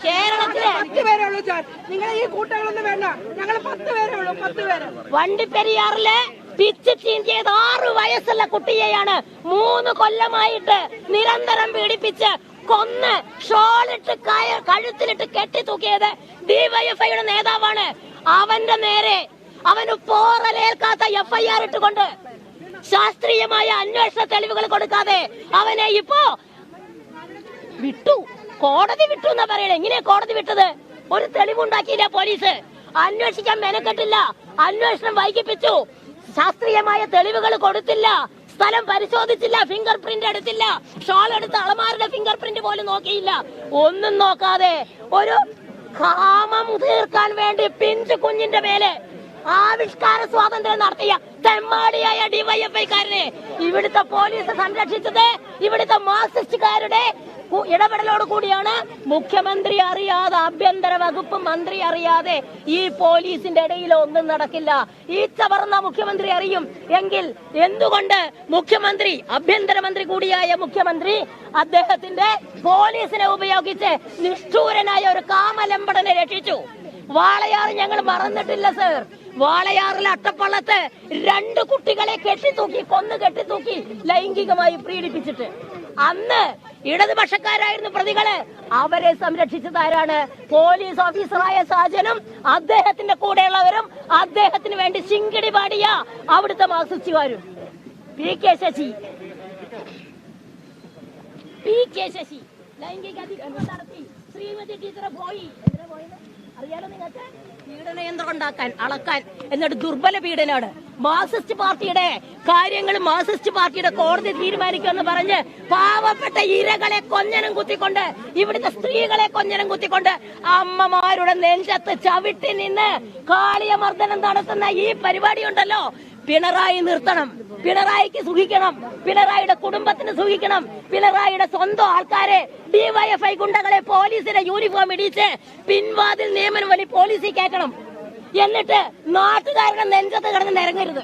കേരളത്തിലെ 10 പേരേ ഉള്ളൂ സാർ. നിങ്ങൾ ഈ കൂട്ടങ്ങളൊന്നും വേണ്ട, ഞങ്ങൾ 10 പേരേ ഉള്ളൂ. 10 പേര്. വണ്ടിപ്പെരിയാറിലെ പിച്ച് ചീന്തിയത് 6 വയസ്സുള്ള കുട്ടിയെയാണ് 3 കൊല്ലമായിട്ട് നിരന്തരം പീഡിപ്പിച്ച് കൊന്ന് ഷോളിട്ട് കഴുത്തിലിട്ട് കെട്ടിത്തൂക്കിയത് ഡിവൈഎഫ്ഐയുടെ നേതാവാണ്. അവന്റെ നേരെ അവന് പോറലേൽക്കാത്ത FIR ഇട്ടുകൊണ്ട് ശാസ്ത്രീയമായ അന്വേഷണ തെളിവുകൾ കൊടുക്കാതെ അവനെ ഇപ്പോ വിട്ടു. കോടതി വിട്ടു എന്നാ പറയണേ. എങ്ങനെയാ കോടതി വിട്ടത്? ഒരു തെളിവുണ്ടാക്കിയില്ല പോലീസ്. അന്വേഷിക്കാൻ മെനക്കെട്ടില്ല. അന്വേഷണം വൈകിപ്പിച്ചു. ശാസ്ത്രീയമായ തെളിവുകൾ കൊടുത്തില്ല. സ്ഥലം പരിശോധിച്ചില്ല. ഫിംഗർ പ്രിന്റ് എടുത്തില്ല. ഷോൾ എടുത്ത അളമാരുടെ ഫിംഗർ പ്രിന്റ് പോലും നോക്കിയില്ല. ഒന്നും നോക്കാതെ ഒരു കാമം തീർക്കാൻ വേണ്ടി പിഞ്ചു കുഞ്ഞിന്റെ മേലെ ആവിഷ്കാര സ്വാതന്ത്ര്യം നടത്തിയ തെമ്മാടിയായ ഡിവൈഎഫ്ഐക്കാരനെ ഇവിടുത്തെ പോലീസ് സംരക്ഷിച്ചത് ഇവിടുത്തെ മാർക്സിസ്റ്റുകാരുടെ ഇടപെടലോട് കൂടിയാണ്. മുഖ്യമന്ത്രി അറിയാതെ, ആഭ്യന്തര വകുപ്പ് മന്ത്രി അറിയാതെ ഈ പോലീസിന്റെ ഇടയിൽ ഒന്നും നടക്കില്ല. ഈ ചവർന്ന മുഖ്യമന്ത്രി അറിയും എങ്കിൽ എന്തുകൊണ്ട് മുഖ്യമന്ത്രി, ആഭ്യന്തരമന്ത്രി കൂടിയായ മുഖ്യമന്ത്രി അദ്ദേഹത്തിന്റെ പോലീസിനെ ഉപയോഗിച്ച് നിഷ്ഠൂരനായ ഒരു കാമലമ്പടനെ രക്ഷിച്ചു? വാളയാർ ഞങ്ങൾ മറന്നിട്ടില്ല സർ. വാളയാറിൽ അട്ടപ്പള്ളത്ത് 2 കുട്ടികളെ കെട്ടിത്തൂക്കി, കൊന്നു കെട്ടിത്തൂക്കി ലൈംഗികമായി പീഡിപ്പിച്ചിട്ട് അന്ന് ഇടതുപക്ഷക്കാരായിരുന്നു പ്രതികള്. അവരെ സംരക്ഷിച്ചതാരാണ്? പോലീസ് ഓഫീസറായ സാജനും അദ്ദേഹത്തിന്റെ കൂടെയുള്ളവരും അദ്ദേഹത്തിന് വേണ്ടി ശിങ്കിടി പാടിയ അവിടുത്തെ മാർക്സിസ്റ്റുകാരും. PK ശശി ലൈംഗിക അതിക്രമം നടത്തി. ശ്രീമതി ടീച്ചറെ പോയി. എന്തിനാ പോയത് അറിയാലോ നിങ്ങൾക്ക്? പീഡനയന്ത്രം ഉണ്ടാക്കാൻ, അളക്കാൻ. എന്നിട്ട് ദുർബല പീഡനാണ്. മാർക്സിസ്റ്റ് പാർട്ടിയുടെ കാര്യങ്ങൾ മാർക്സിസ്റ്റ് പാർട്ടിയുടെ കോടതി തീരുമാനിക്കുമെന്ന് പറഞ്ഞ് പാവപ്പെട്ട ഇരകളെ കൊഞ്ഞനം കുത്തിക്കൊണ്ട്, ഇവിടുത്തെ സ്ത്രീകളെ കൊഞ്ഞനം കുത്തിക്കൊണ്ട് അമ്മമാരുടെ നെഞ്ചത്ത് ചവിട്ടി നിന്ന് കാളിയമർദ്ദനം നടത്തുന്ന ഈ പരിപാടി ഉണ്ടല്ലോ, പിണറായി നിർത്തണം. പിണറായിക്ക് സുഖിക്കണം. പിണറായിയുടെ കുടുംബത്തിന് സുഖിക്കണം. പിണറായിയുടെ സ്വന്തം ആൾക്കാരെ, ഡിവൈഎഫ്ഐ ഗുണ്ടകളെ പോലീസിന്റെ യൂണിഫോം ഇടിച്ച് പിൻവാതിൽ നിയമനം വഴി പോലീസിൽ കയറ്റണം. എന്നിട്ട് നാട്ടുകാരുടെ നെഞ്ചത്ത് കിടന്ന് നിരങ്ങരുത്.